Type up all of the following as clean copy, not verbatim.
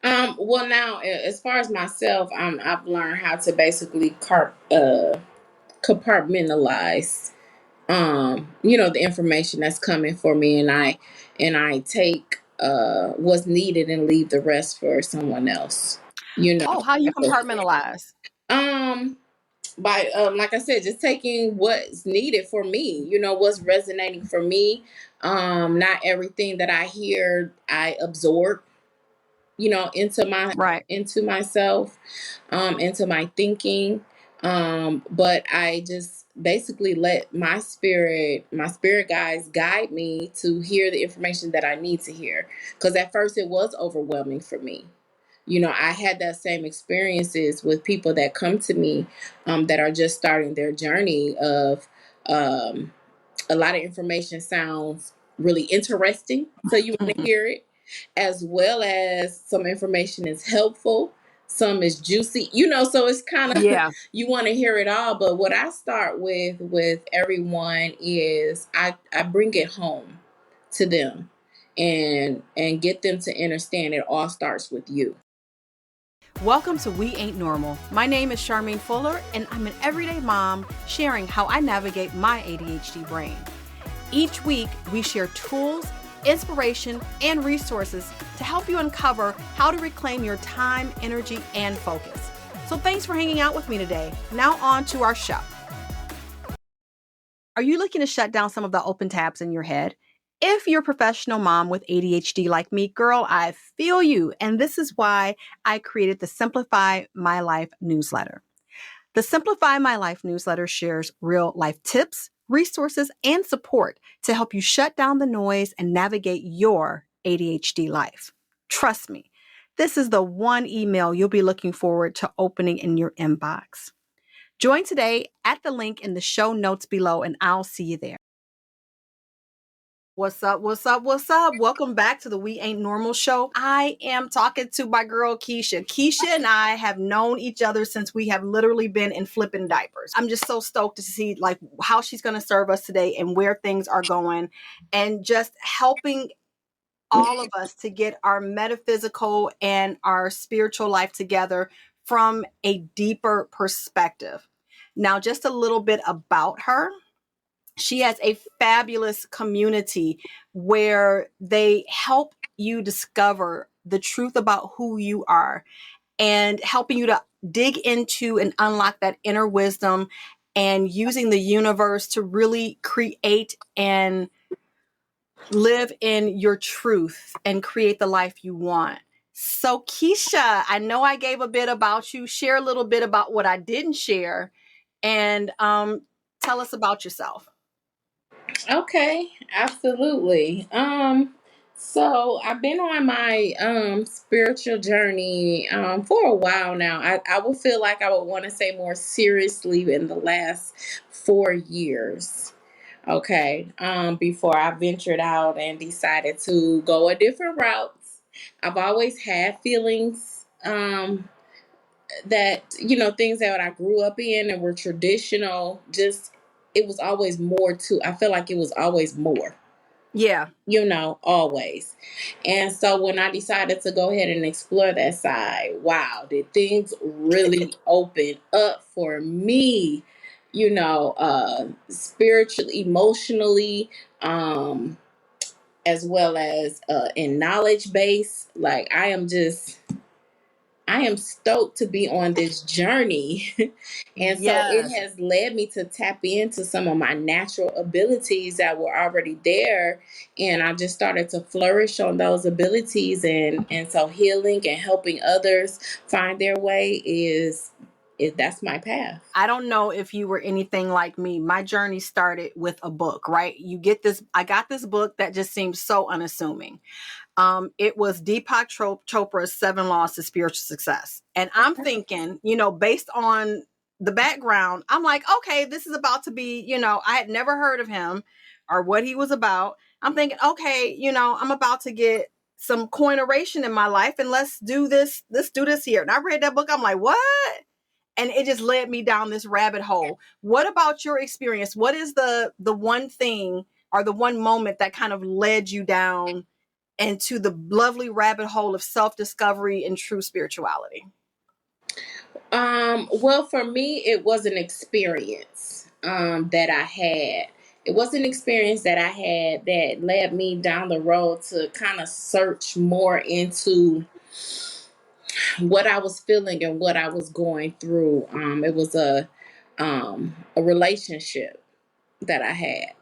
Well, now as far as myself, I've learned how to basically compartmentalize, the information that's coming for me, and I take what's needed and leave the rest for someone else. You Oh, how you know, compartmentalize? um, by like I said, just taking what's needed for me. What's resonating for me. Not everything that I hear I absorb, Right. into myself, into my thinking. But I just basically let my spirit guides guide me to hear the information that I need to hear. Because at first it was overwhelming for me. I had that same experiences with people that come to me, that are just starting their journey of, um, a lot of information sounds really interesting, so you want to Mhm. hear it, as well as some information is helpful, some is juicy, so it's kind of Yeah. you want to hear it all. But what I start with everyone is I bring it home to them, and get them to understand it all starts with you. Welcome to We Ain't Normal. My name is Charmaine Fuller, and I'm an everyday mom sharing how I navigate my ADHD brain. Each week, we share tools, inspiration, and resources to help you uncover how to reclaim your time, energy, and focus. So thanks for hanging out with me today. Now on to our show. Are you looking to shut down some of the open tabs in your head? If you're a professional mom with ADHD like me, girl, I feel you. And this is why I created the Simplify My Life newsletter. The Simplify My Life newsletter shares real life tips, resources, and support to help you shut down the noise and navigate your ADHD life. Trust me, this is the one email you'll be looking forward to opening in your inbox. Join today at the link in the show notes below, and I'll see you there. What's up? What's up? What's up? Welcome back to the We Ain't Normal show. I am talking to my girl Keisha. Keisha and I have known each other since we have literally been in flipping diapers. I'm just so stoked to see like how she's going to serve us today and where things are going, and just helping all of us to get our metaphysical and our spiritual life together from a deeper perspective. Now, just a little bit about her. She has a fabulous community where they help you discover the truth about who you are, and helping you to dig into and unlock that inner wisdom, and using the universe to really create and live in your truth and create the life you want. So, Keisha, I know I gave a bit about you. Share a little bit about what I didn't share, and tell us about yourself. Okay, absolutely. So I've been on my spiritual journey for a while now. I would feel like I would want to say more seriously in the last 4 years. Okay. Before I ventured out and decided to go a different route. I've always had feelings, that, things that I grew up in and were traditional, just it was always more to I feel like it was always more, Yeah. always. And so when I decided to go ahead and explore that side, wow, did things really open up for me, spiritually, emotionally, as well as in knowledge base. Like I am stoked to be on this journey. And so it Yes. has led me to tap into some of my natural abilities that were already there. And I just started to flourish on those abilities. And so healing and helping others find their way is that's my path. I don't know if you were anything like me. My journey started with a book, right? I got this book that just seemed so unassuming. It was Chopra's Seven Laws to Spiritual Success. And I'm thinking, based on the background, I'm like, okay, this is about to be, I had never heard of him or what he was about. I'm thinking, okay, I'm about to get some coineration in my life, and let's do this here. And I read that book. I'm like, what? And it just led me down this rabbit hole. What about your experience? What is the one thing or the one moment that kind of led you down into the lovely rabbit hole of self-discovery and true spirituality? Well, for me, it was an experience that I had. It was an experience that I had that led me down the road to kind of search more into what I was feeling and what I was going through. It was a relationship that I had,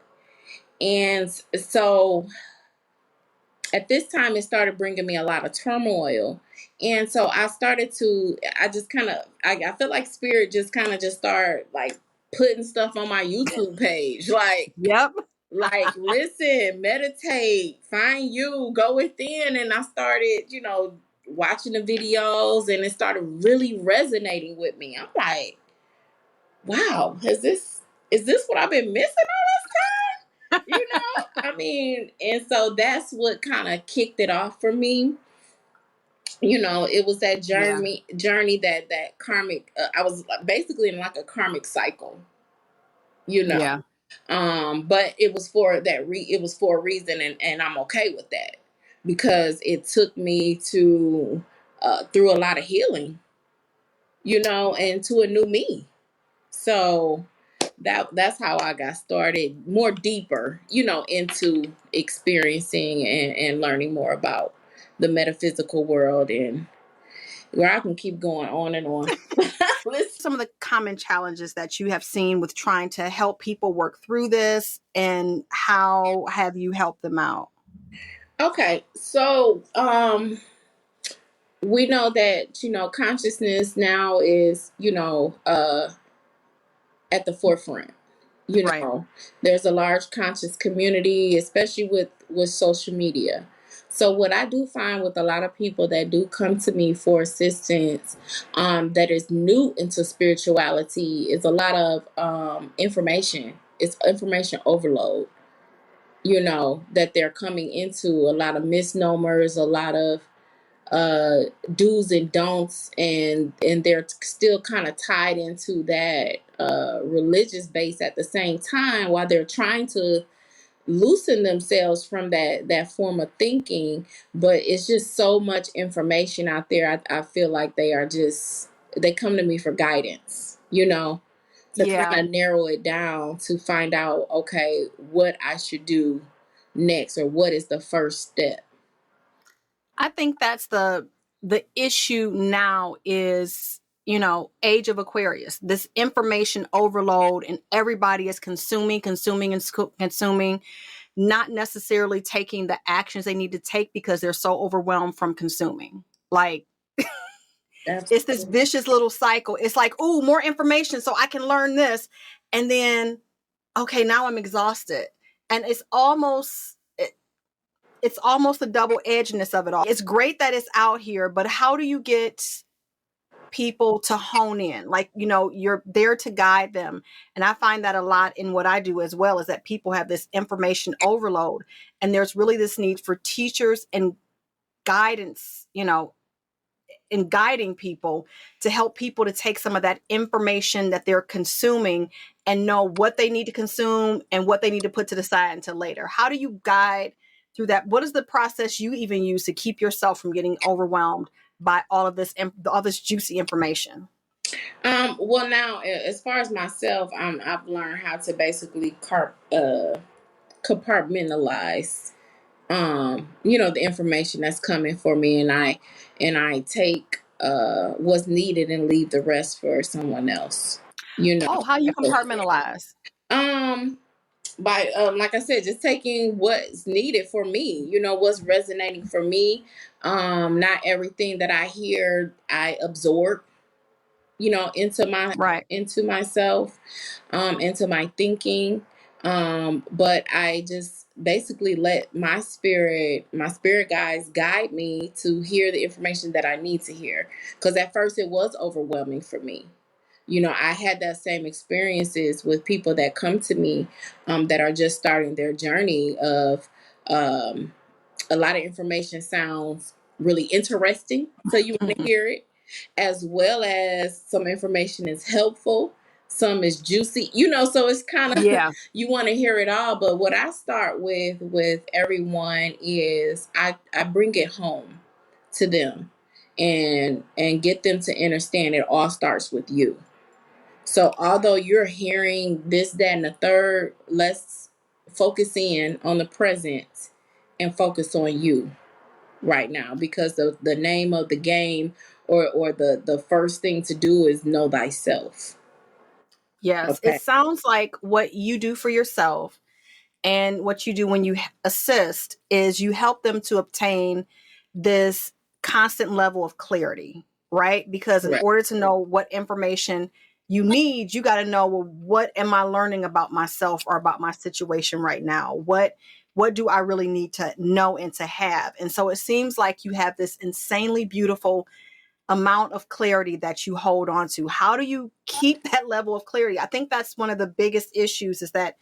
and so at this time, it started bringing me a lot of turmoil. And so I started to, I just kind of, I feel like spirit just kind of just started like putting stuff on my YouTube page. Yep. Listen, meditate, find you, go within. And I started, watching the videos, and it started really resonating with me. I'm like, wow, is this what I've been missing all this time? I mean, and so that's what kind of kicked it off for me. It was that Yeah. journey that karmic. I was basically in like a karmic cycle. You know, Yeah. but it was for that. It was for a reason, and I'm okay with that because it took me to through a lot of healing. And to a new me. So that's how I got started more deeper, into experiencing and learning more about the metaphysical world, and where I can keep going on and on. Some of the common challenges that you have seen with trying to help people work through this, and how have you helped them out? Okay, so we know that consciousness now is at the forefront. Right. There's a large conscious community, especially with social media. So what I do find with a lot of people that do come to me for assistance, that is new into spirituality, is a lot of information. It's information overload. That they're coming into, a lot of misnomers, a lot of do's and don'ts, and they're still kind of tied into that religious base at the same time, while they're trying to loosen themselves from that form of thinking. But it's just so much information out there. I feel like they come to me for guidance, to Yeah. kind of narrow it down, to find out, okay, what I should do next, or what is the first step. I think that's the issue now is, age of Aquarius, this information overload, and everybody is consuming, not necessarily taking the actions they need to take because they're so overwhelmed from consuming. Like, it's this Absolutely. vicious little cycle. It's like, oh, more information so I can learn this. And then, okay, now I'm exhausted. And it's almost the double edgedness of it all. It's great that it's out here, but how do you get people to hone in? Like, you're there to guide them. And I find that a lot in what I do as well, is that people have this information overload, and there's really this need for teachers and guidance, in guiding people, to help people to take some of that information that they're consuming and know what they need to consume and what they need to put to the side until later. How do you guide through that? What is the process you even use to keep yourself from getting overwhelmed by all this juicy information? Well, now, as far as myself, I've learned how to basically compartmentalize, the information that's coming for me, and I take what's needed and leave the rest for someone else. You know, Oh, how you compartmentalize? um, by like I said, just taking what's needed for me. What's resonating for me. Not everything that I hear I absorb, Right. into myself, into my thinking. But I just basically let my spirit guides guide me to hear the information that I need to hear. Because at first it was overwhelming for me. I had that same experiences with people that come to me, that are just starting their journey of, um, a lot of information sounds really interesting, so you want to hear it, as well as some information is helpful. some is juicy, so it's kind of Yeah. you want to hear it all. But what I start with everyone is I bring it home to them and get them to understand it all starts with you. So although you're hearing this, that, and the third, let's focus in on the present and focus on you right now, because the name of the game, or the first thing to do is know thyself. Yes. It Okay. sounds like what you do for yourself and what you do when you assist is you help them to obtain this constant level of clarity, right? Because in Correct. order to know what information you need, you got to know, well, what am I learning about myself or about my situation right now? What do I really need to know and to have? And so it seems like you have this insanely beautiful amount of clarity that you hold on to. How do you keep that level of clarity? I think that's one of the biggest issues, is that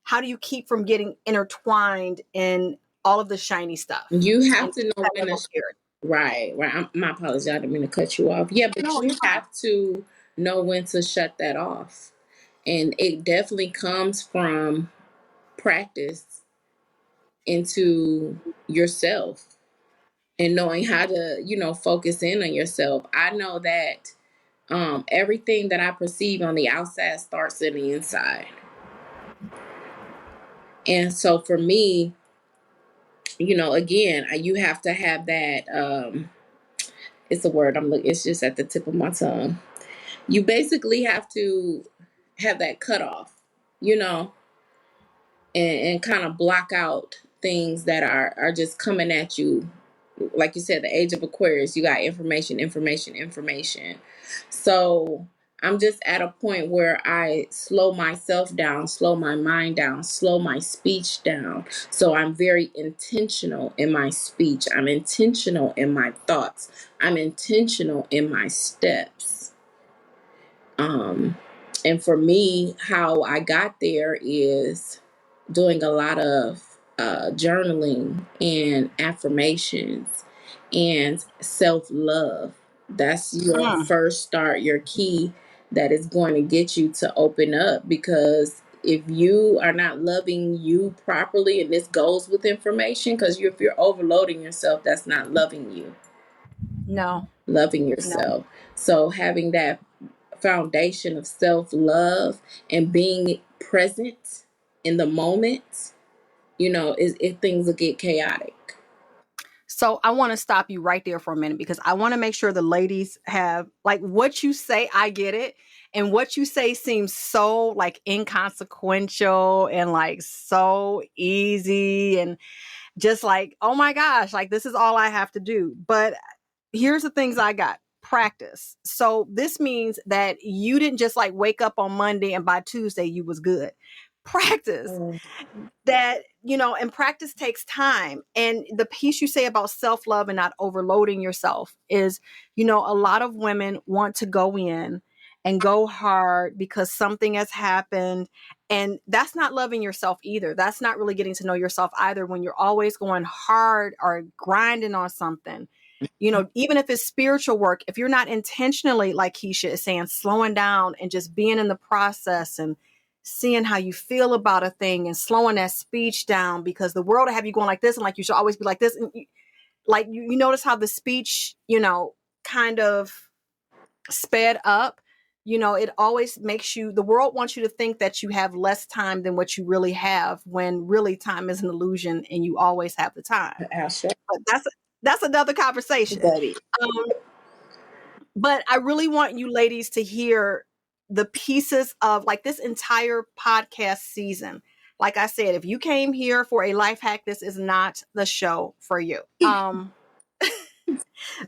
how do you keep from getting intertwined in all of the shiny stuff You and have to keep know that when level to of clarity? right. My apologies, I didn't mean to cut you off. Yeah, but No, you you're fine. have to know when to shut that off, and it definitely comes from practice into yourself and knowing how to focus in on yourself. I know that everything that I perceive on the outside starts in the inside. And so for me, again, you have to have that. It's a word I'm looking. It's just at the tip of my tongue. You basically have to have that cutoff, you know, and kind of block out things that are just coming at you. Like you said, the age of Aquarius, you got information, information, information. So I'm just at a point where I slow myself down, slow my mind down, slow my speech down. So I'm very intentional in my speech. I'm intentional in my thoughts. I'm intentional in my steps. Um, and for me, how I got there is doing a lot of journaling and affirmations and self love. That's your Mm, first start, your key that is going to get you to open up. Because if you are not loving you properly, and this goes with information, because if you're overloading yourself, that's not loving you, no, loving no. yourself. So having that foundation of self love and being present in the moment, if things will get chaotic. So I want to stop you right there for a minute, because I want to make sure the ladies have, like, what you say, I get it. And what you say seems so like inconsequential and like so easy and just like, oh my gosh, like this is all I have to do. But here's the things I got. Practice. So this means that you didn't just like wake up on Monday and by Tuesday you was good. Practice Mm. that, and practice takes time. And the piece you say about self-love and not overloading yourself is, a lot of women want to go in and go hard because something has happened. And that's not loving yourself either. That's not really getting to know yourself either, when you're always going hard or grinding on something. Even if it's spiritual work, if you're not intentionally, like Keisha is saying, slowing down and just being in the process and seeing how you feel about a thing and slowing that speech down, because the world will have you going like this and like you should always be like this. And like you notice how the speech, kind of sped up. It always makes you, the world wants you to think that you have less time than what you really have, when really time is an illusion and you always have the time. Asha, But that's another conversation. buddy. Um, but I really want you ladies to hear the pieces of like this entire podcast season. Like I said, if you came here for a life hack, this is not the show for you.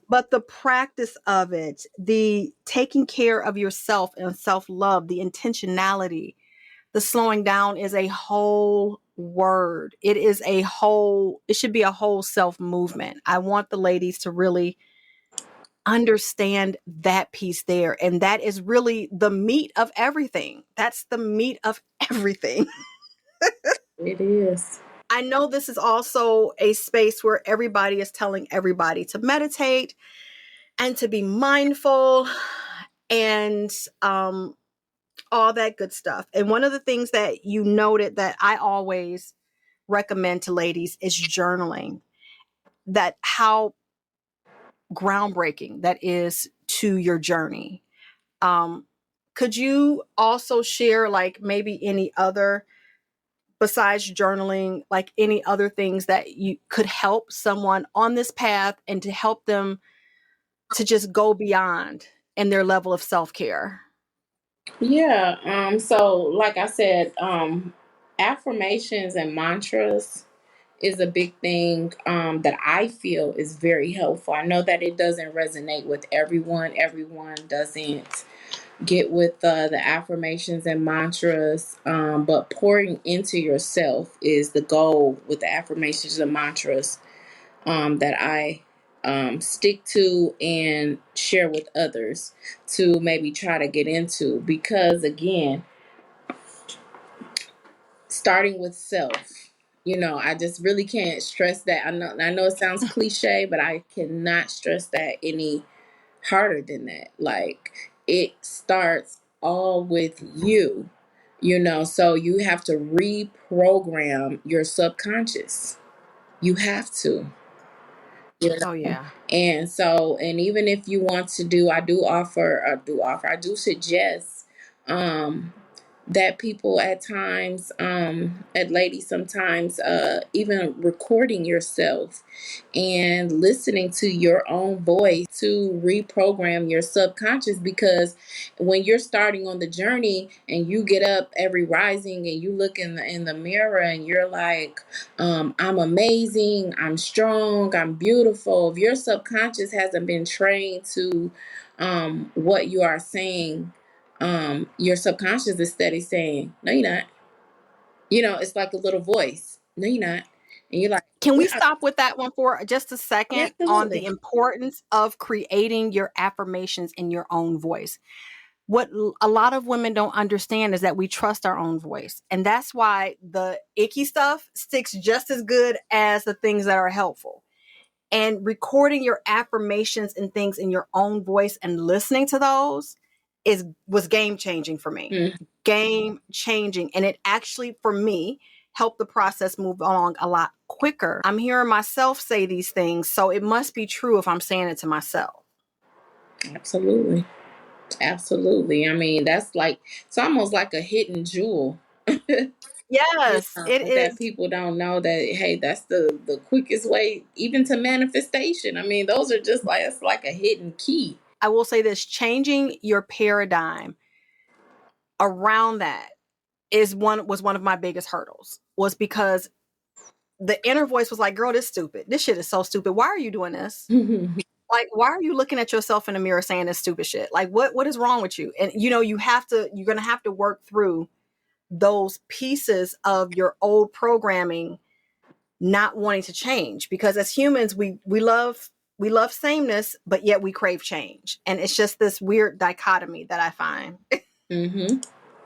But the practice of it, the taking care of yourself and self-love, the intentionality, the slowing down is a whole word. It should be a whole self movement. I want the ladies to really understand that piece there. And that is really the meat of everything. That's the meat of everything. It is. I know this is also a space where everybody is telling everybody to meditate and to be mindful and all that good stuff. And one of the things that you noted that I always recommend to ladies is journaling. That how groundbreaking that is to your journey. Um, could you also share like maybe any other, besides journaling, like any other things that you could help someone on this path and to help them to just go beyond in their level of self-care? Yeah. So like I said, affirmations and mantras is a big thing that I feel is very helpful. I know that it doesn't resonate with everyone. Everyone doesn't get with the affirmations and mantras, but pouring into yourself is the goal with the affirmations and mantras that I stick to and share with others to maybe try to get into. Because again, starting with self, I just really can't stress that. I know it sounds cliche, but I cannot stress that any harder than that. Like, it starts all with you, so you have to reprogram your subconscious. You have to. You Oh know? yeah. And so, and even if you want to do, I do suggest um, that people at times, at ladies sometimes, even recording yourself and listening to your own voice to reprogram your subconscious. Because when you're starting on the journey and you get up every rising and you look in the mirror and you're like, I'm amazing, I'm strong, I'm beautiful. If your subconscious hasn't been trained to what you are saying, your subconscious is steady saying, no, you're not. It's like a little voice. No, you're not. And you're like, Can we yeah, stop with that one for just a second on the absolutely. importance of creating your affirmations in your own voice? What a lot of women don't understand is that we trust our own voice. And that's why the icky stuff sticks just as good as the things that are helpful. And recording your affirmations and things in your own voice and listening to those was game changing for me. Mm. Game changing. And it actually, for me, helped the process move along a lot quicker. I'm hearing myself say these things, so it must be true if I'm saying it to myself. Absolutely. Absolutely. I mean, that's like, it's almost like a hidden jewel. Yes, it That is. people don't know that, hey, that's the quickest way even to manifestation. I mean, those are just like, it's like a hidden key. I will say this, changing your paradigm around that was one of my biggest hurdles, was because the inner voice was like, girl, this stupid. This shit is so stupid. Why are you doing this? Like, why are you looking at yourself in the mirror saying this stupid shit? Like, what is wrong with you? And you're going to have to work through those pieces of your old programming not wanting to change, because as humans we love sameness, but yet we crave change. And it's just this weird dichotomy that I find. Mm-hmm.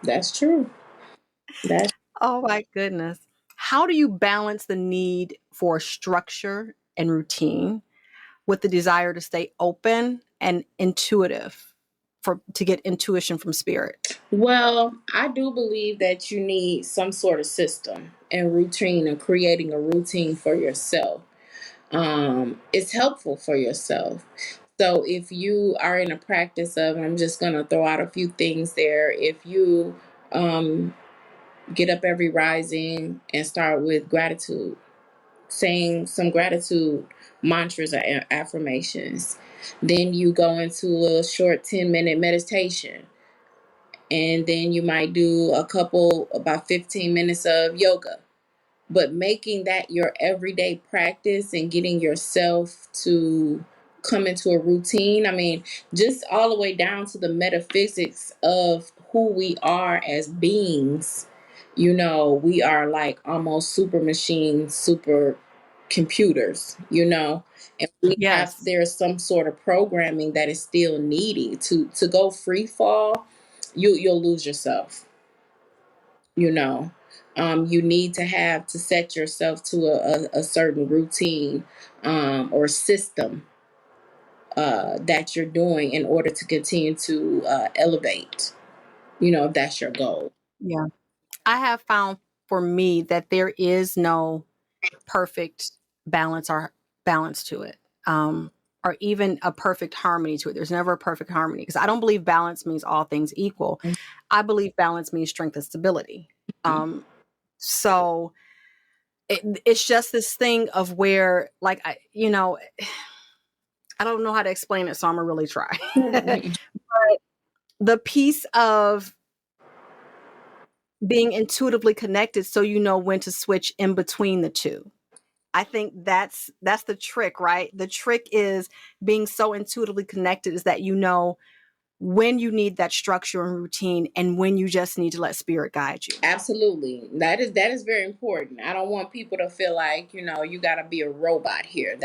That's true. That's Oh my goodness. How do you balance the need for structure and routine with the desire to stay open and intuitive, for to get intuition from spirit? Well, I do believe that you need some sort of system and routine, and creating a routine for yourself. It's helpful for yourself. So if you are in a practice of, and I'm just going to throw out a few things there, if you um, get up every rising and start with gratitude, saying some gratitude mantras or affirmations, then you go into a short 10-minute meditation, and then you might do about 15 minutes of yoga. But making that your everyday practice and getting yourself to come into a routine. I mean, just all the way down to the metaphysics of who we are as beings. We are like almost super machines, super computers. And Yes. there's some sort of programming that is still needed to go free fall. You'll lose yourself. you know you need to set yourself to a certain routine, or system that you're doing in order to continue to elevate. if that's your goal. Yeah. I have found for me that there is no perfect balance or balance to it. Or even a perfect harmony to it. There's never a perfect harmony because I don't believe balance means all things equal. I believe balance means strength and stability. So it's just this thing of where, like, I don't know how to explain it, so I'm gonna really try. The piece of being intuitively connected, so you know when to switch in between the two. I think that's the trick, right? The trick is being so intuitively connected is that you know when you need that structure and routine and when you just need to let spirit guide you. Absolutely. That is very important. I don't want people to feel like, you got to be a robot here.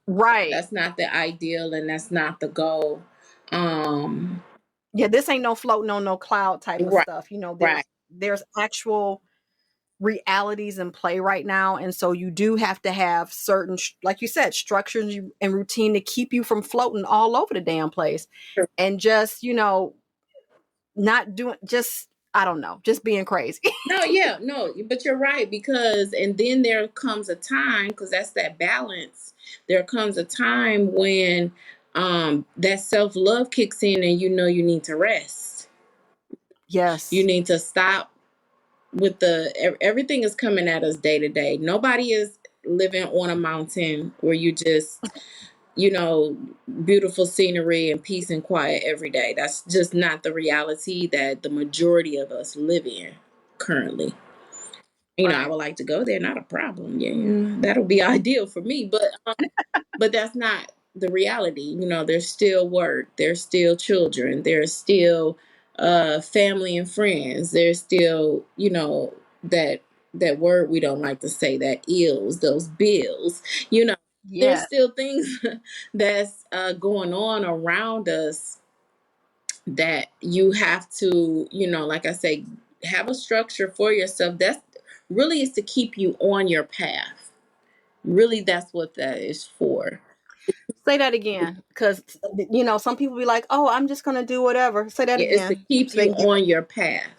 Right. That's not the ideal, and that's not the goal. Um Yeah, this ain't no floating on no cloud type of right, stuff. You know, right. there's actual realities in play right now, and so you do have to have certain like you said, structures and routine to keep you from floating all over the damn place and just, not doing, just, I don't know, just being crazy. No, yeah, no, but you're right, because and then there comes a time, because that's that balance. There comes a time when that self-love kicks in, and you need to rest. You Yes. need to stop with everything is coming at us day to day. Nobody is living on a mountain where you just, you know, beautiful scenery and peace and quiet every day. That's just not the reality that the majority of us live in currently. I Right. would like to go there, not a problem. Yeah, that'll be ideal for me. But that's not the reality. There's still work, there's still children, there's still family and friends. There's still, that word we don't like to say, that ills, those bills. You know, there's Yeah. still things that's going on around us that you have to, like I say, have a structure for yourself. That's really is to keep you on your path. Really, that's what that is for. Say that again, because some people be like, "Oh, I'm just gonna do whatever." Say that It's to again, keep so they you can get. on your path.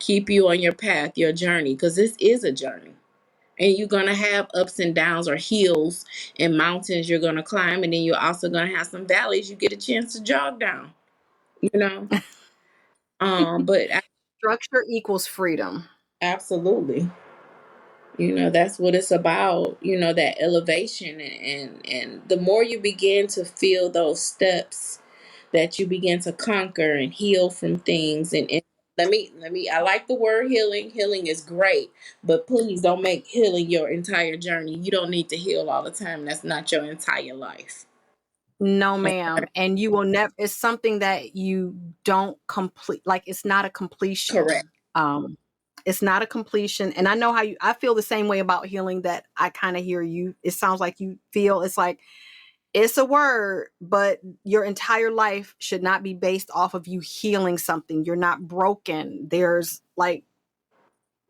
Keep you on your path, your journey, because this is a journey. And you're going to have ups and downs, or hills and mountains you're going to climb. And then you're also going to have some valleys you get a chance to jog down, you know. But Structure equals freedom. absolutely. That's what it's about, that elevation. And the more you begin to feel those steps, that you begin to conquer and heal from things. And let me I like the word healing. Healing is great, but please don't make healing your entire journey. You don't need to heal all the time. That's not your entire life. No, ma'am. And you will never. It's something that you don't complete. Like, it's not a Correct. completion. Um, it's not a completion. And I know how you. I feel the same way about healing. That I kind of hear you. It sounds like you feel. It's like it's a word, but your entire life should not be based off of you healing something. You're not broken. There's like,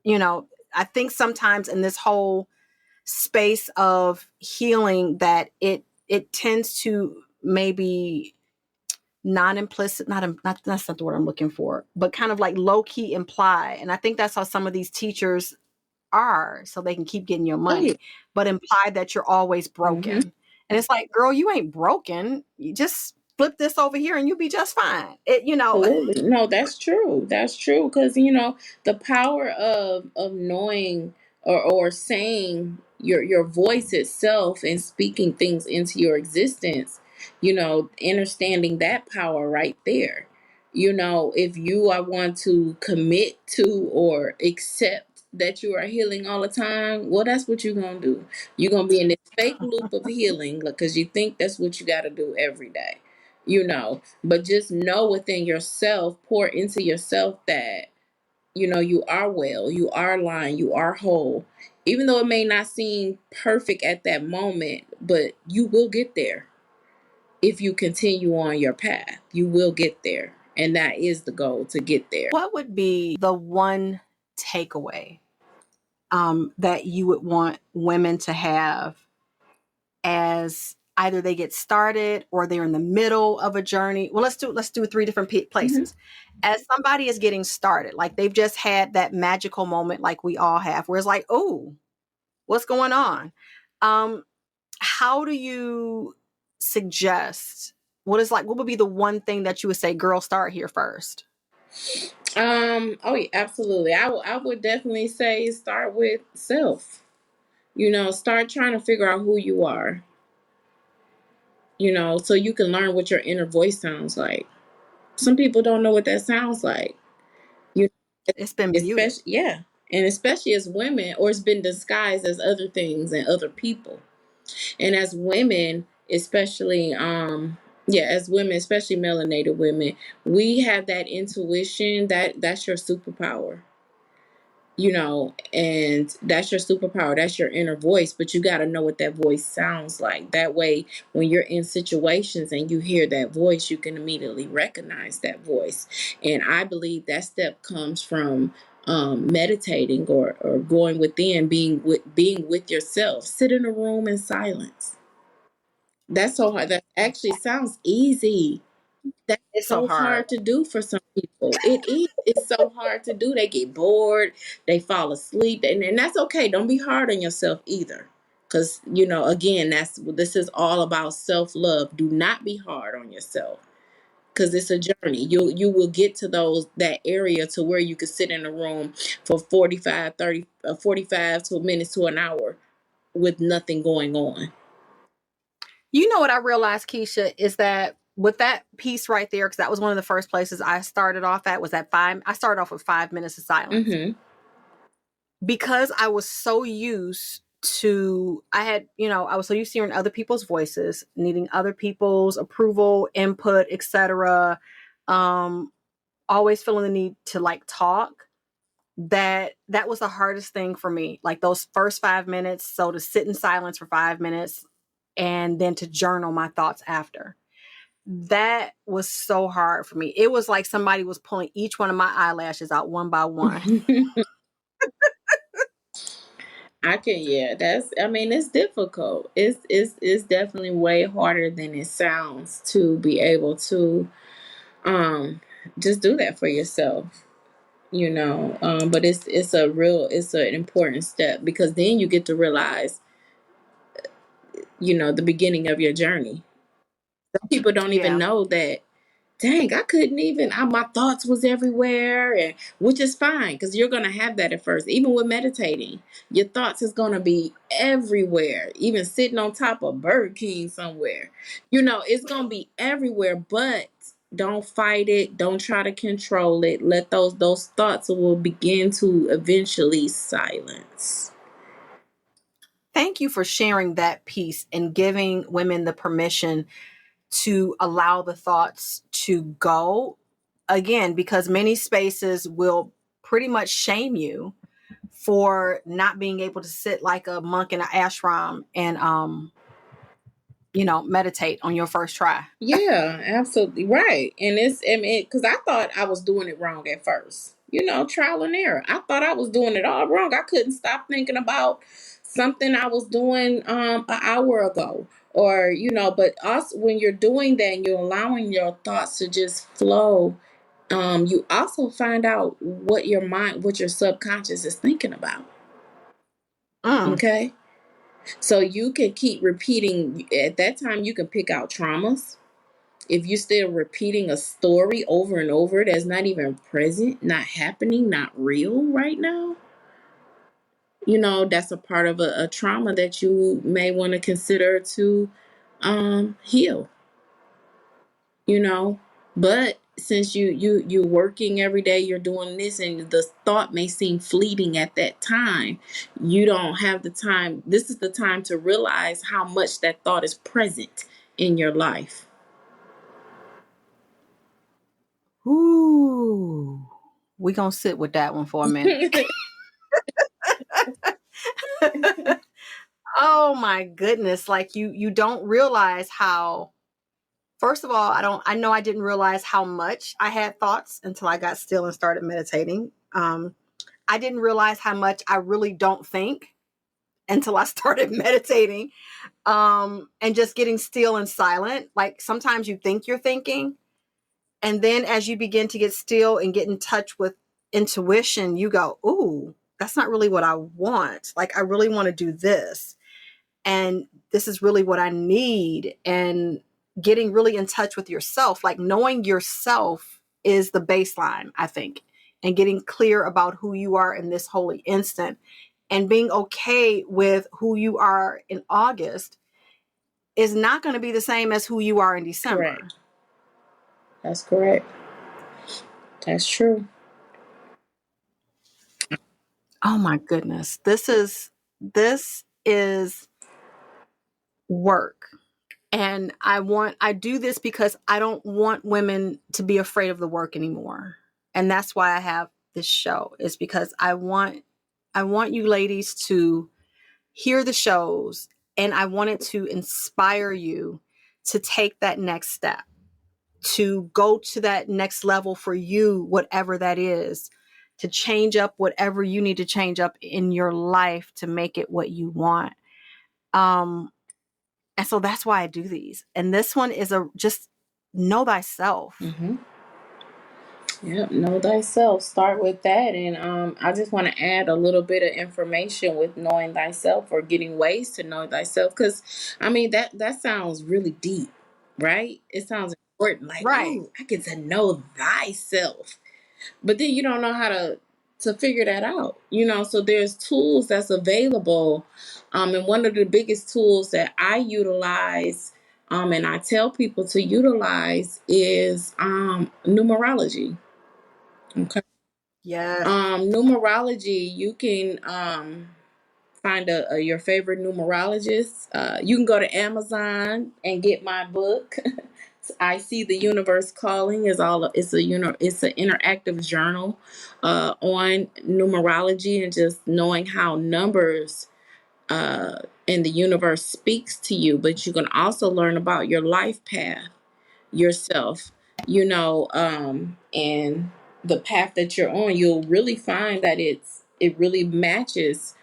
I think sometimes in this whole space of healing that it tends to maybe non-implicit, not that's not the word I'm looking for, but kind of like low key imply. And I think that's how some of these teachers are, so they can keep getting your Oh yeah. money, but imply that you're always Hmm. broken. And it's like, girl, you ain't broken. You just flip this over here and you'll be just fine. Absolutely. No, that's true. That's true. Because, the power of knowing, or saying your voice itself and speaking things into your existence, understanding that power right there. If you are want to commit to or accept that you are healing all the time, well, that's what you're going to do. You're going to be in this fake loop of healing because you think that's what you got to do every day. But just know within yourself, pour into yourself that you are well, you are aligned, you are whole, even though it may not seem perfect at that moment. But you will get there. If you continue on your path, you will get there, and that is the goal, to get there. What would be the one takeaway that you would want women to have as either they get started or they're in the middle of a journey. Well, let's do three different Hmm. places. As somebody is getting started, like they've just had that magical moment, like we all have, where it's like, oh, what's going on? Um, how do you suggest? What would be the one thing that you would say, girl, start here first? Oh yeah, absolutely. I would definitely say start with self. Start trying to figure out who you are. So you can learn what your inner voice sounds like. Some people don't know what that sounds like. You It's been muted. especially yeah, and especially as women, or it's been disguised as other things and other people. And as women, especially yeah, as women, especially melanated women, we have that intuition that's your superpower. And that's your superpower. That's your inner voice, but you got to know what that voice sounds like. That way, when you're in situations and you hear that voice, you can immediately recognize that voice. And I believe that step comes from meditating or going within, being with yourself. Sit in a room in silence. That's so hard. That actually sounds easy. That's It's so so hard. hard to do for some people. It is. It's so hard to do. They get bored. They fall asleep, and that's okay. Don't be hard on yourself either, because again, this is all about self love. Do not be hard on yourself, because it's a journey. You will get to that area to where you can sit in a room for 45, 30, 45 to minutes to an hour with nothing going on. You know what I realized, Keisha, is that with that piece right there, because that was one of the first places I started off at, was at five. I started off with 5 minutes of silence Mm-hmm. because I was so used to, I was so used to hearing other people's voices, needing other people's approval, input, etc. Um, always feeling the need to like talk. That was the hardest thing for me. Like those first 5 minutes. So to sit in silence for 5 minutes and then to journal my thoughts after. That was so hard for me. It was like somebody was pulling each one of my eyelashes out one by one. Yeah, I mean, it's difficult. It's definitely way harder than it sounds to be able to um just do that for yourself, but it's an important step, because then you get to realize, the beginning of your journey. Some people don't even Yeah. know that, dang, I couldn't even, my thoughts was everywhere, and which is fine, because you're going to have that at first. Even with meditating, your thoughts is going to be everywhere, even sitting on top of Burger King somewhere. It's going to be everywhere, but don't fight it. Don't try to control it. Let those thoughts will begin to eventually silence. Thank you for sharing that piece and giving women the permission to allow the thoughts to go again, because many spaces will pretty much shame you for not being able to sit like a monk in an ashram and meditate on your first try. Yeah, absolutely right. And I mean, because I thought I was doing it wrong at first. Trial and error. I thought I was doing it all wrong. I couldn't stop thinking about something I was doing an hour ago. Or, but also when you're doing that and you're allowing your thoughts to just flow, you also find out what your subconscious is thinking about. Mm. Okay. So you can keep repeating. At that time, you can pick out traumas. If you're still repeating a story over and over that's not even present, not happening, not real right now, that's a part of a trauma that you may want to consider to heal, you know. But since you're working every day, you're doing this, and the thought may seem fleeting at that time, you don't have the time. This is the time to realize how much that thought is present in your life. Ooh, we gonna sit with that one for a minute. Oh my goodness. Like you don't realize how, first of all, I know I didn't realize how much I had thoughts until I got still and started meditating. I didn't realize how much I really don't think until I started meditating, and just getting still and silent. Like sometimes you think you're thinking, and then as you begin to get still and get in touch with intuition, you go, ooh, that's not really what I want. Like, I really want to do this. And this is really what I need. And getting really in touch with yourself, like knowing yourself is the baseline, I think, and getting clear about who you are in this holy instant and being okay with who you are in August is not going to be the same as who you are in December. Correct. That's correct. That's true. Oh my goodness. This is work. And I do this because I don't want women to be afraid of the work anymore. And that's why I have this show, is because I want you ladies to hear the shows, and I want it to inspire you to take that next step, to go to that next level for you, whatever that is, to change up whatever you need to change up in your life to make it what you want. And so that's why I do these. And this one is just know thyself. Mm-hmm. Yep, know thyself. Start with that. And I just want to add a little bit of information with knowing thyself, or getting ways to know thyself. Because, I mean, that sounds really deep, right? It sounds important. Like, Right. oh, I get to know thyself. But then you don't know how to figure that out. So there's tools that's available. And one of the biggest tools that I utilize, and I tell people to utilize, is numerology. Okay. Yes. Numerology, you can find your favorite numerologist. You can go to Amazon and get my book. I See the Universe Calling. It's an interactive journal on numerology, and just knowing how numbers in the universe speaks to you. But you can also learn about your life path, yourself, and the path that you're on. You'll really find that it really matches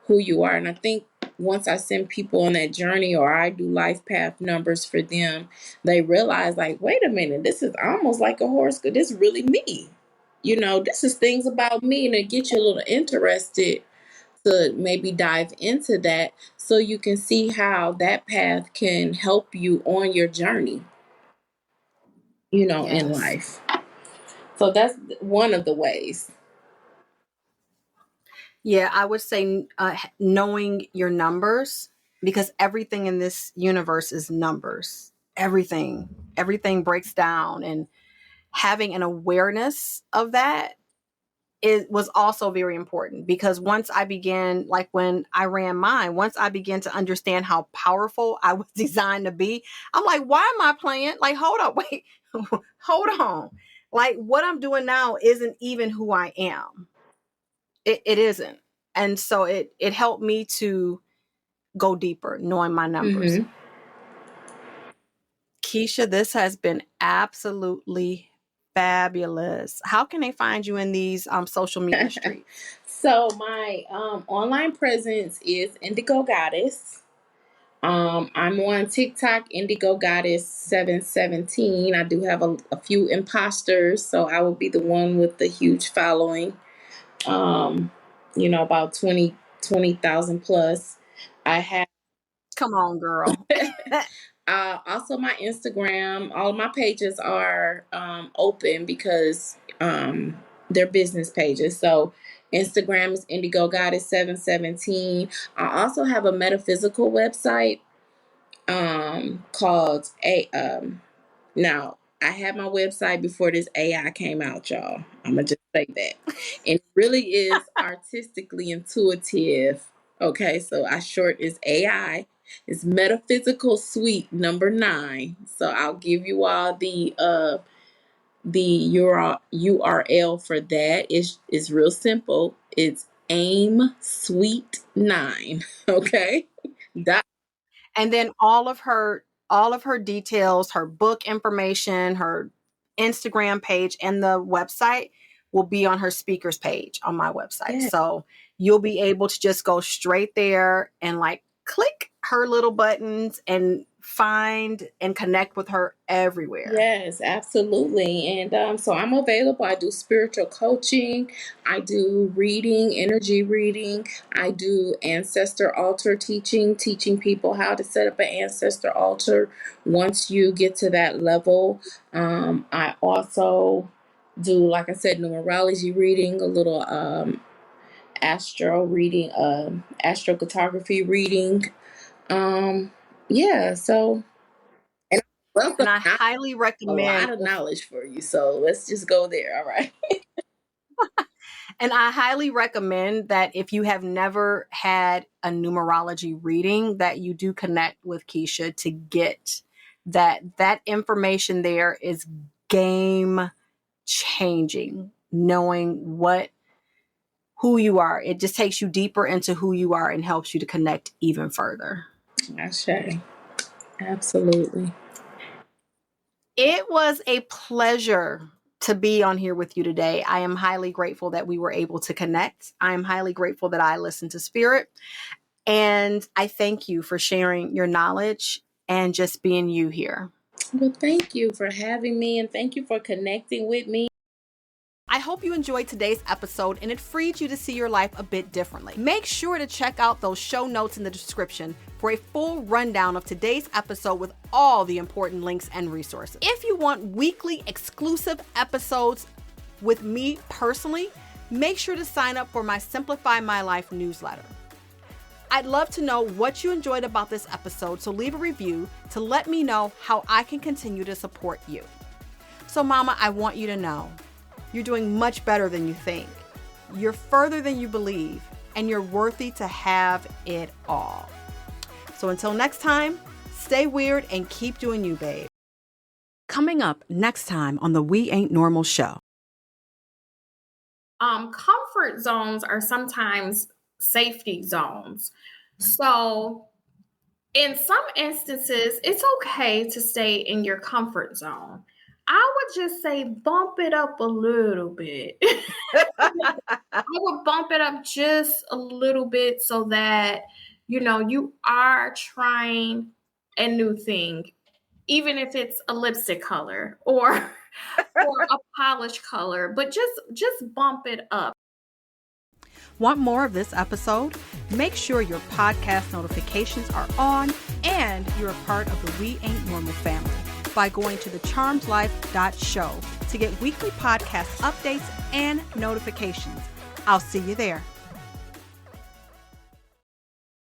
who you are. And I think once I send people on that journey, or I do life path numbers for them, they realize, like, wait a minute, this is almost like a horoscope. This is really me. This is things about me, and it gets you a little interested to maybe dive into that, so you can see how that path can help you on your journey, in Yes. life. So that's one of the ways. Yeah, I would say knowing your numbers, because everything in this universe is numbers. Everything breaks down, and having an awareness of that, it was also very important, because once I began, like when I ran mine, once I began to understand how powerful I was designed to be, I'm like, why am I playing? Like, hold up, wait, hold on. Like, what I'm doing now isn't even who I am. It isn't. And so it helped me to go deeper, knowing my numbers. Mm-hmm. Keisha, this has been absolutely fabulous. How can they find you in these social media streets? So my online presence is Indigo Goddess. I'm on TikTok, Indigo Goddess 717. I do have a few imposters, so I will be the one with the huge following. About 20,000 plus. I have Come on, girl. also my Instagram. All of my pages are open, because they're business pages. So Instagram is Indigo Goddess 717. I also have a metaphysical website called now, I had my website before this AI came out, y'all. I'm going to just say that. And it really is artistically intuitive. Okay, so I short is AI. It's Metaphysical Suite number 9. So I'll give you all the URL for that. It's real simple. It's AIM Suite 9. Okay. And then all of her details, her book information, her Instagram page, and the website will be on her speakers page on my website. Yeah. So you'll be able to just go straight there and like click her little buttons and find and connect with her everywhere. Yes, absolutely. And so I'm available. I do spiritual coaching. I do reading, energy reading. I do ancestor altar teaching, teaching people how to set up an ancestor altar once you get to that level. I also do, like I said, numerology reading, a little astro reading, astrocartography reading. Yeah, so. And And welcome. I highly A recommend lot of knowledge for you. So let's just go there. All right. And I highly recommend that if you have never had a numerology reading, that you do connect with Keisha to get that information there is game changing, knowing who you are. It just takes you deeper into who you are and helps you to connect even further. Ashe. Absolutely. It was a pleasure to be on here with you today. I am highly grateful that we were able to connect. I am highly grateful that I listened to Spirit. And I thank you for sharing your knowledge and just being you here. Well, thank you for having me and thank you for connecting with me. I hope you enjoyed today's episode and it freed you to see your life a bit differently. Make sure to check out those show notes in the description for a full rundown of today's episode with all the important links and resources. If you want weekly exclusive episodes with me personally, make sure to sign up for my Simplify My Life newsletter. I'd love to know what you enjoyed about this episode, so leave a review to let me know how I can continue to support you. So Mama, I want you to know, you're doing much better than you think. You're further than you believe, and you're worthy to have it all. So until next time, stay weird and keep doing you, babe. Coming up next time on the We Ain't Normal show. Comfort zones are sometimes safety zones. So in some instances, it's okay to stay in your comfort zone. I would just say bump it up a little bit. I would bump it up just a little bit so that, you are trying a new thing, even if it's a lipstick color or a polish color, but just bump it up. Want more of this episode? Make sure your podcast notifications are on and you're a part of the We Ain't Normal family by going to thecharmedlife.show to get weekly podcast updates and notifications. I'll see you there.